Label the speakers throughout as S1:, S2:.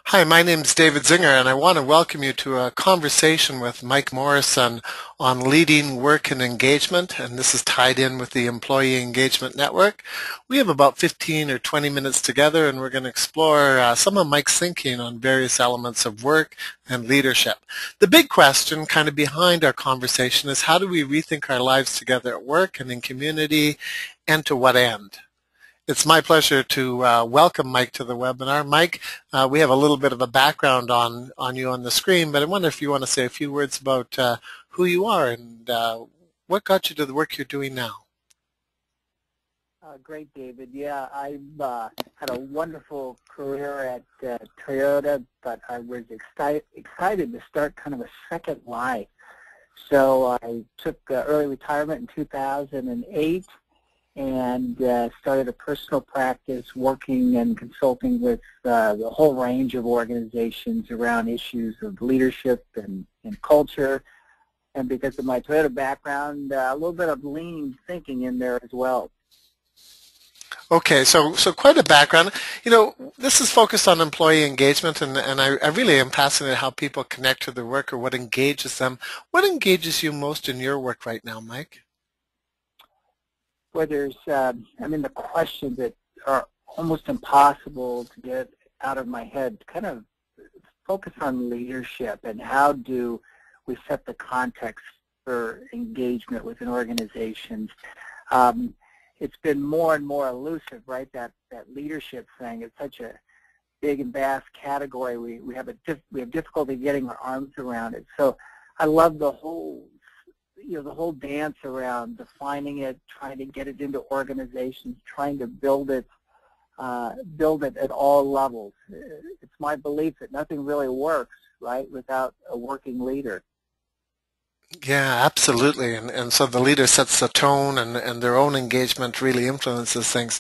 S1: Hi, my name is David Zinger, and I want to welcome you to a conversation with Mike Morrison on leading work and engagement, and this is tied in with the Employee Engagement Network. We have about 15 or 20 minutes together, and we're going to explore some of Mike's thinking on various elements of work and leadership. The big question kind of behind our conversation is how do we rethink our lives together at work and in community, and to what end? It's my pleasure to welcome Mike to the webinar. Mike, we have a little bit of a background on you on the screen, but I wonder if you want to say a few words about who you are and what got you to the work you're doing now.
S2: Great, David. Yeah, I've had a wonderful career at Toyota, but I was excited to start kind of a second life. So I took early retirement in 2008 and started a personal practice working and consulting with the whole range of organizations around issues of leadership and culture. And because of my Toyota background, a little bit of lean thinking in there as well.
S1: Okay, so quite a background. You know, this is focused on employee engagement, and I really am fascinated how people connect to their work or what engages them. What engages you most in your work right now, Mike?
S2: Where there's, the questions that are almost impossible to get out of my head kind of focus on leadership and how do we set the context for engagement within organizations. It's been more and more elusive, right? That leadership thing is such a big and vast category. We have difficulty getting our arms around it. So I love the whole dance around defining it, trying to get it into organizations, trying to build it at all levels. It's my belief that nothing really works, right, without a working leader.
S1: Yeah, absolutely. And so the leader sets the tone and their own engagement really influences things.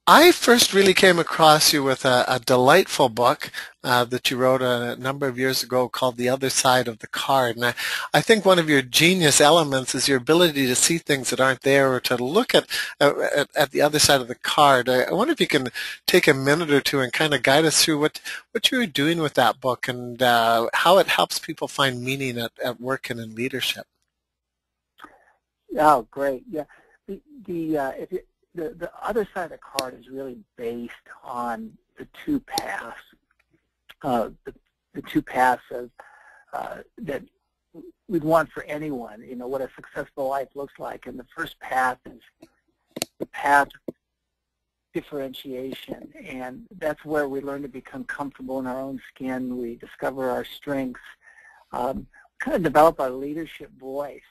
S1: I first really came across you with a delightful book that you wrote a number of years ago called The Other Side of the Card. And I think one of your genius elements is your ability to see things that aren't there or to look at the other side of the card. I wonder if you can take a minute or two and kind of guide us through what you were doing with that book and how it helps people find meaning at work and in leadership.
S2: Oh, great. Yeah. The other side of the card is really based on the two paths, the two paths of that we'd want for anyone. You know what a successful life looks like, and the first path is the path of differentiation, and that's where we learn to become comfortable in our own skin. We discover our strengths, kind of develop our leadership voice.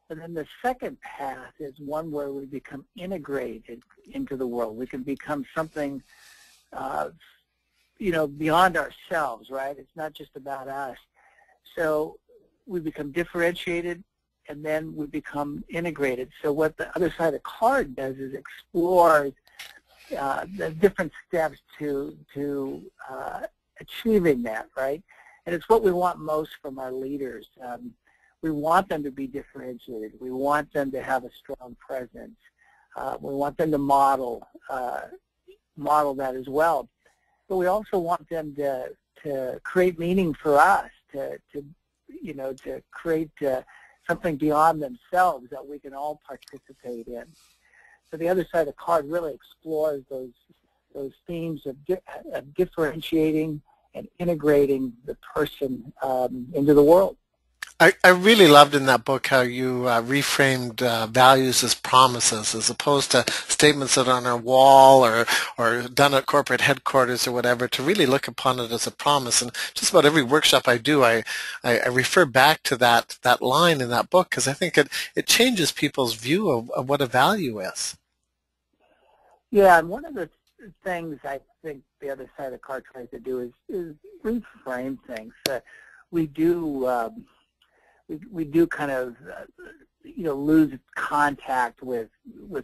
S2: And then the second path is one where we become integrated into the world. We can become something, beyond ourselves, right? It's not just about us. So we become differentiated, and then we become integrated. So what the other side of the card does is explores the different steps to achieving that, right? And it's what we want most from our leaders. We want them to be differentiated. We want them to have a strong presence. We want them to model that as well. But we also want them to create meaning for us, to create something beyond themselves that we can all participate in. So the other side of the card really explores those themes of differentiating and integrating the person into the world.
S1: I really loved in that book how you reframed values as promises as opposed to statements that are on a wall or done at corporate headquarters or whatever, to really look upon it as a promise. And just about every workshop I do, I refer back to that line in that book because I think it changes people's view of what a value is.
S2: Yeah, and one of the things I think the other side of the card tries to do is reframe things. We do kind of, lose contact with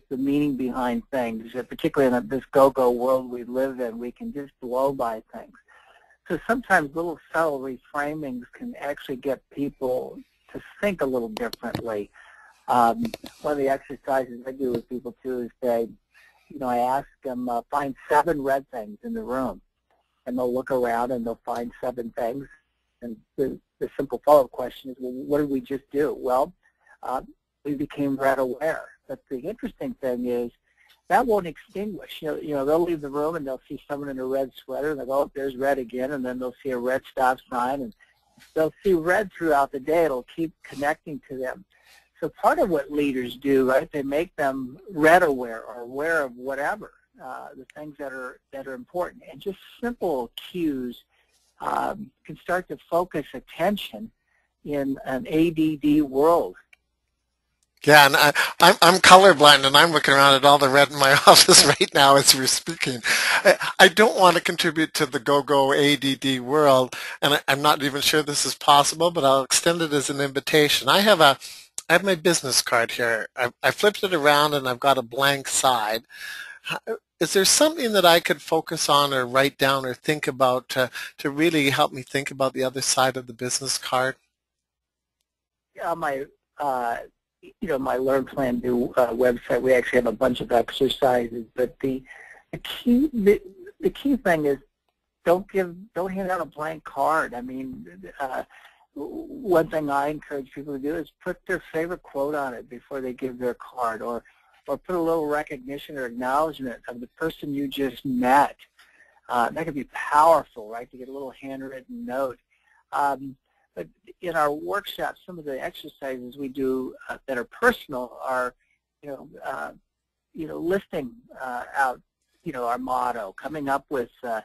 S2: the meaning behind things, particularly in this go-go world we live in. We can just blow by things. So sometimes little subtle reframings can actually get people to think a little differently. One of the exercises I do with people, too, is say, I ask them, find 7 red things in the room. and they'll look around and they'll find 7 things. And the simple follow-up question is, well, what did we just do? Well, we became red aware. But the interesting thing is that won't extinguish. You know, they'll leave the room and they'll see someone in a red sweater, and they'll go, oh, there's red again, and then they'll see a red stop sign, and they'll see red throughout the day. It'll keep connecting to them. So part of what leaders do, right, they make them red aware or aware of whatever, the things that are important. And just simple cues can start to focus attention in an ADD world.
S1: Yeah, and I'm colorblind, and I'm looking around at all the red in my office right now as we're speaking. I don't want to contribute to the go-go ADD world, and I'm not even sure this is possible, but I'll extend it as an invitation. I have my business card here. I flipped it around, and I've got a blank side. Is there something that I could focus on or write down or think about to really help me think about the other side of the business card?
S2: Yeah, my Learn Plan Do website, we actually have a bunch of exercises, but the key thing is don't hand out a blank card. I mean, one thing I encourage people to do is put their favorite quote on it before they give their card, or put a little recognition or acknowledgement of the person you just met. That could be powerful, right, to get a little handwritten note. But in our workshops, some of the exercises we do that are personal are, listing out, our motto, coming up with, a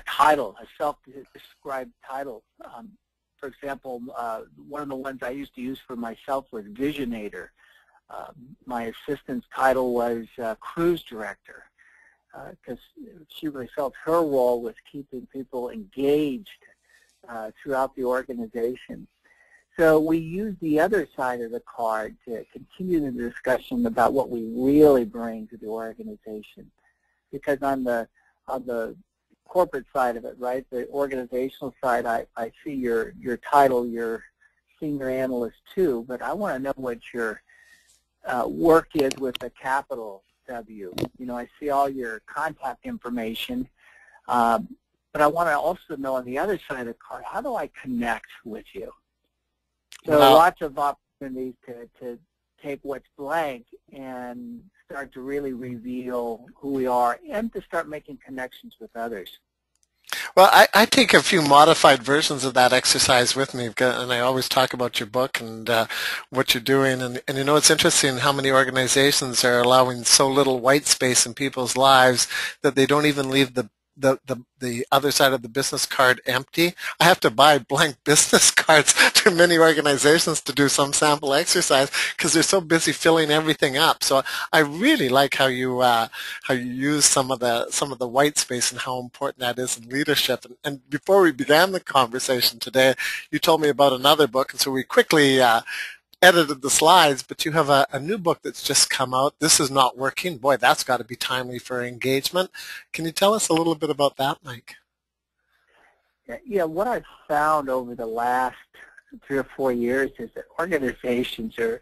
S2: title, a self-described title. For example, one of the ones I used to use for myself was Visionator. My assistant's title was Cruise Director, because she really felt her role was keeping people engaged throughout the organization. So we use the other side of the card to continue the discussion about what we really bring to the organization. Because on the corporate side of it, right, the organizational side, I see your title, your senior analyst too, but I want to know what your work is with a capital W. I see all your contact information, but I want to also know on the other side of the card, how do I connect with you? So lots of opportunities to take what's blank and start to really reveal who we are and to start making connections with others.
S1: Well, I take a few modified versions of that exercise with me, and I always talk about your book and what you're doing. And it's interesting how many organizations are allowing so little white space in people's lives that they don't even leave the other side of the business card empty. I have to buy blank business cards to many organizations to do some sample exercise because they're so busy filling everything up. So I really like how you use some of the white space and how important that is in leadership. And before we began the conversation today, you told me about another book, and so we quickly edited the slides, but you have a new book that's just come out. This Is Not Working. Boy, that's got to be timely for engagement. Can you tell us a little bit about that, Mike?
S2: Yeah, what I've found over the last 3 or 4 years is that organizations are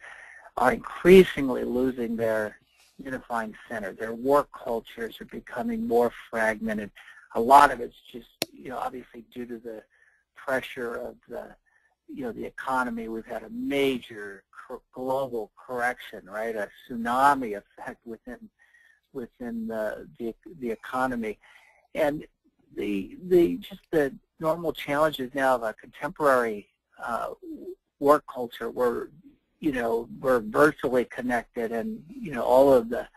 S2: increasingly losing their unifying center. Their work cultures are becoming more fragmented. A lot of it's just, obviously due to the pressure of the economy. We've had a major global correction, right? A tsunami effect within the economy, and the normal challenges now of a contemporary work culture. We're virtually connected, and all of the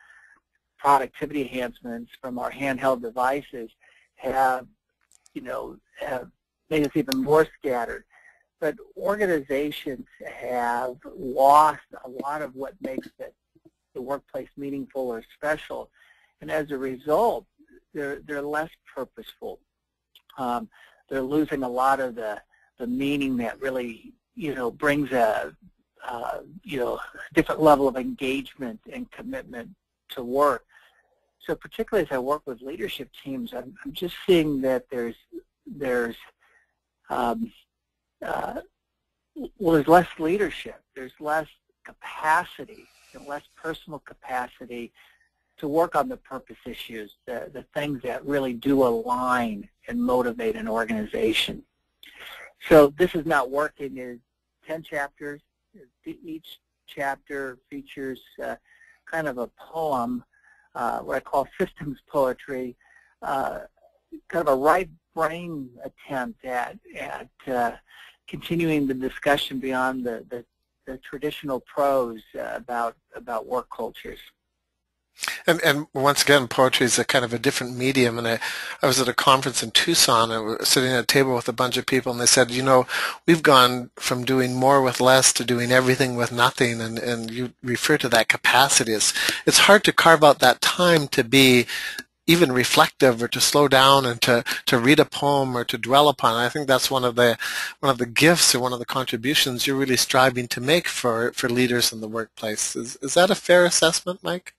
S2: productivity enhancements from our handheld devices have made us even more scattered. But organizations have lost a lot of what makes the workplace meaningful or special, and as a result, they're less purposeful. They're losing a lot of the meaning that really brings a different level of engagement and commitment to work. So particularly as I work with leadership teams, I'm just seeing that there's less leadership, there's less capacity, and less personal capacity work on the purpose issues, the things that really do align and motivate an organization. So This Is Not Working is 10 chapters. Each chapter features kind of a poem, what I call systems poetry, kind of a right brain attempt at continuing the discussion beyond the traditional prose about work cultures.
S1: And once again, poetry is a kind of a different medium. And I was at a conference in Tucson, and we were sitting at a table with a bunch of people, and they said, we've gone from doing more with less to doing everything with nothing. And you refer to that capacity. It's hard to carve out that time to be even reflective, or to slow down and to read a poem, or to dwell upon it. I think that's one of the gifts, or one of the contributions you're really striving to make for leaders in the workplace. Is that a fair assessment, Mike?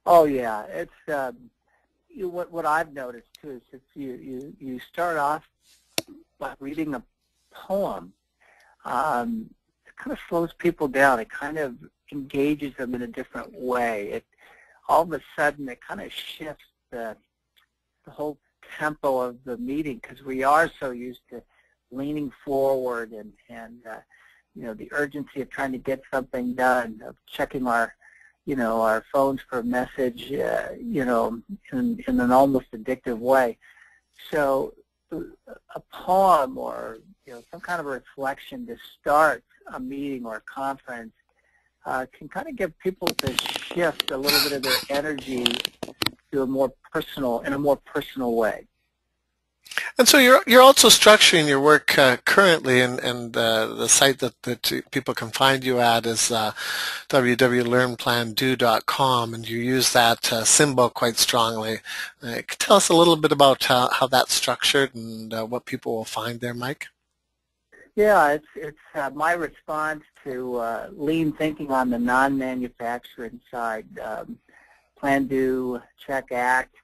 S2: Oh yeah, it's what I've noticed too is if you start off by reading a poem, it kind of slows people down. It kind of engages them in a different way. All of a sudden it kind of shifts the whole tempo of the meeting, because we are so used to leaning forward and the urgency of trying to get something done, of checking our phones for a message, in an almost addictive way. So a poem or some kind of a reflection to start a meeting or a conference can kind of get people to shift a little bit of their energy to a more personal way.
S1: And so you're also structuring your work currently, and the site that people can find you at is www.learnplando.com, and you use that symbol quite strongly. Tell us a little bit about how that's structured and what people will find there, Mike.
S2: Yeah, it's my response to lean thinking on the non-manufacturing side. Plan, Do, Check, Act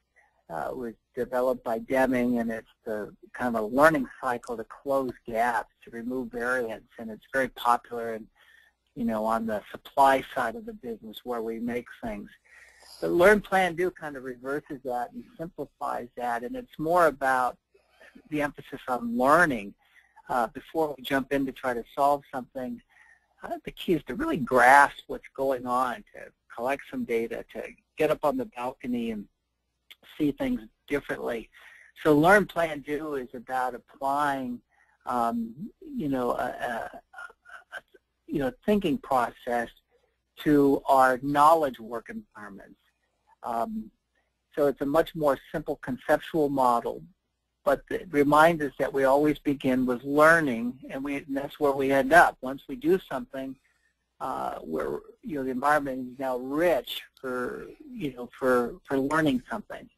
S2: was developed by Deming, and it's the kind of a learning cycle to close gaps, to remove variance, and it's very popular on the supply side of the business where we make things. But Learn, Plan, Do kind of reverses that and simplifies that, and it's more about the emphasis on learning. Before we jump in to try to solve something, the key is to really grasp what's going on, to collect some data, to get up on the balcony and see things differently. So Learn, Plan, Do is about applying, thinking process to our knowledge work environments. So it's a much more simple conceptual model, but it reminds us that we always begin with learning, and that's where we end up. Once we do something, where the environment is now rich for learning something.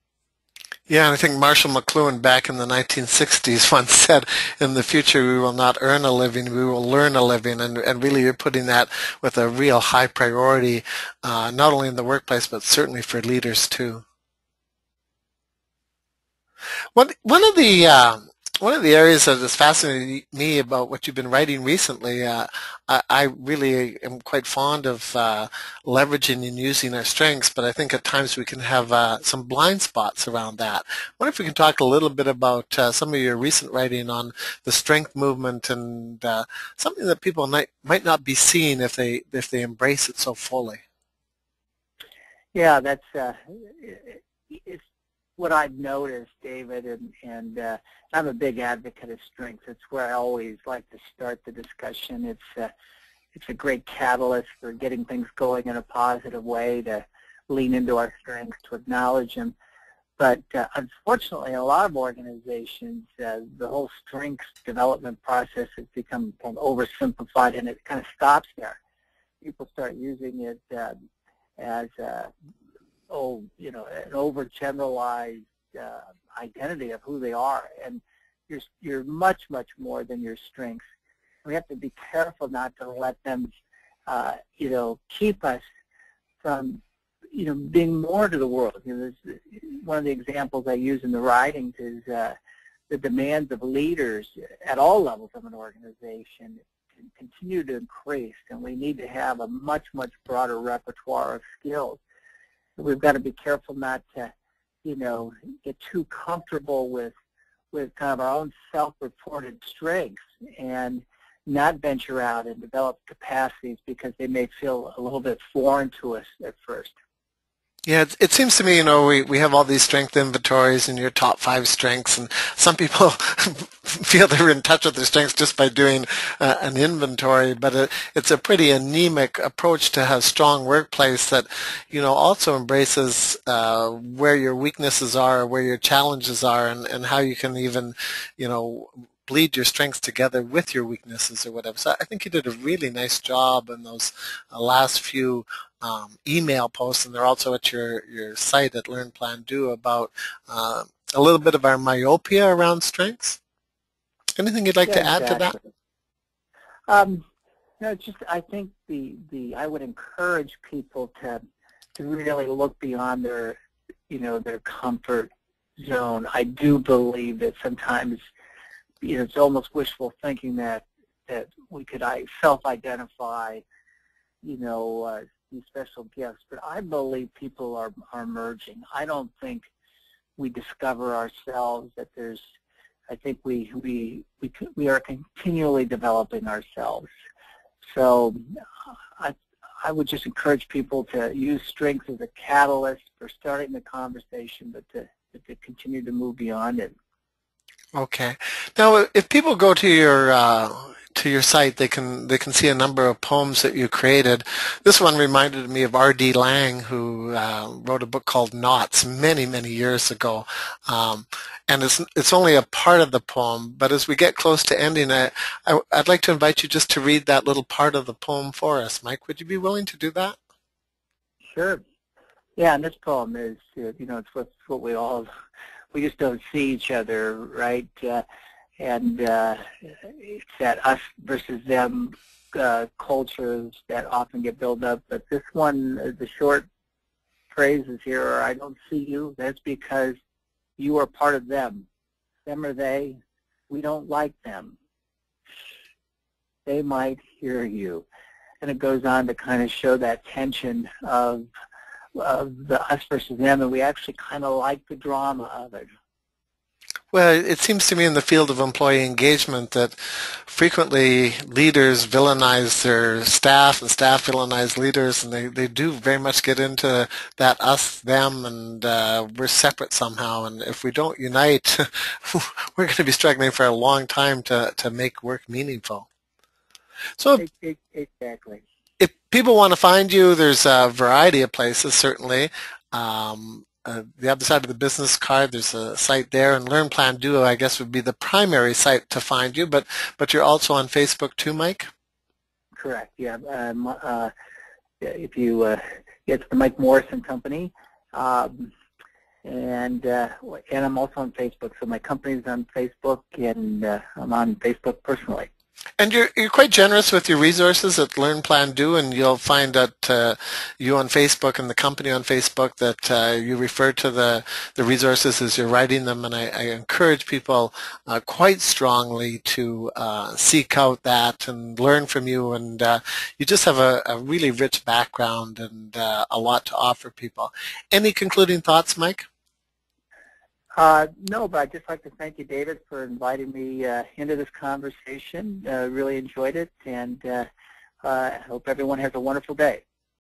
S1: Yeah, and I think Marshall McLuhan back in the 1960s once said, in the future we will not earn a living, we will learn a living, and really you're putting that with a real high priority, not only in the workplace, but certainly for leaders too. One of the areas that has fascinated me about what you've been writing recently, I really am quite fond of leveraging and using our strengths, but I think at times we can have some blind spots around that. I wonder if we can talk a little bit about some of your recent writing on the strength movement, and something that people might not be seeing if they embrace it so fully.
S2: Yeah, that's it's what I've noticed, David, and I'm a big advocate of strengths. It's where I always like to start the discussion. It's a great catalyst for getting things going in a positive way, to lean into our strengths, to acknowledge them. But unfortunately, in a lot of organizations, the whole strengths development process has become kind of oversimplified, and it kind of stops there. People start using it as an overgeneralized identity of who they are, and you're much more than your strengths. We have to be careful not to let them, keep us from, being more to the world. One of the examples I use in the writings is the demands of leaders at all levels of an organization continue to increase, and we need to have a much broader repertoire of skills. we've got to be careful not to, get too comfortable with kind of our own self-reported strengths and not venture out and develop capacities because they may feel a little bit foreign to us at first.
S1: Yeah, it seems to me, we have all these strength inventories and your top 5 strengths, and some people feel they're in touch with their strengths just by doing an inventory, but it's a pretty anemic approach to have a strong workplace that, also embraces where your weaknesses are, where your challenges are, and how you can even, bleed your strengths together with your weaknesses or whatever. So I think you did a really nice job in those last few email posts, and they're also at your site at Learn, Plan, Do about a little bit of our myopia around strengths. Anything you'd like to add to that?
S2: No, just I think I would encourage people to really look beyond their their comfort zone. I do believe that sometimes it's almost wishful thinking that we could self-identify these special gifts, but I believe people are merging. I don't think we discover ourselves. I think we are continually developing ourselves. So I would just encourage people to use strengths as a catalyst for starting the conversation, but to continue to move beyond it.
S1: Okay. Now, if people go to your site, they can see a number of poems that you created. This one reminded me of R.D. Laing, who wrote a book called Knots many, many years ago. And it's only a part of the poem, but as we get close to ending it, I'd like to invite you just to read that little part of the poem for us. Mike, would you be willing to do that?
S2: Sure. Yeah, and this poem is, it's what we just don't see each other, right? And it's that us versus them cultures that often get built up. But this one, the short phrases here are, I don't see you. That's because you are part of them. Them or they, we don't like them. They might hear you. And it goes on to kind of show that tension of the us versus them, and we actually kind of like the drama of it.
S1: Well, it seems to me in the field of employee engagement that frequently leaders villainize their staff and staff villainize leaders, and they do very much get into that us, them, and we're separate somehow. And if we don't unite, we're going to be struggling for a long time to make work meaningful. So
S2: Exactly.
S1: If people want to find you, there's a variety of places, certainly. The other side of the business card, there's a site there, and Learn, Plan, Do, I guess, would be the primary site to find you, but you're also on Facebook too, Mike?
S2: Correct, yeah. If you get the Mike Morrison Company, and I'm also on Facebook, so my company's on Facebook, and I'm on Facebook personally.
S1: And you're quite generous with your resources at Learn, Plan, Do, and you'll find that you on Facebook and the company on Facebook that you refer to the resources as you're writing them, and I encourage people quite strongly to seek out that and learn from you, and you just have a really rich background and a lot to offer people. Any concluding thoughts, Mike?
S2: No, but I'd just like to thank you, David, for inviting me into this conversation. Really enjoyed it, and I hope everyone has a wonderful day.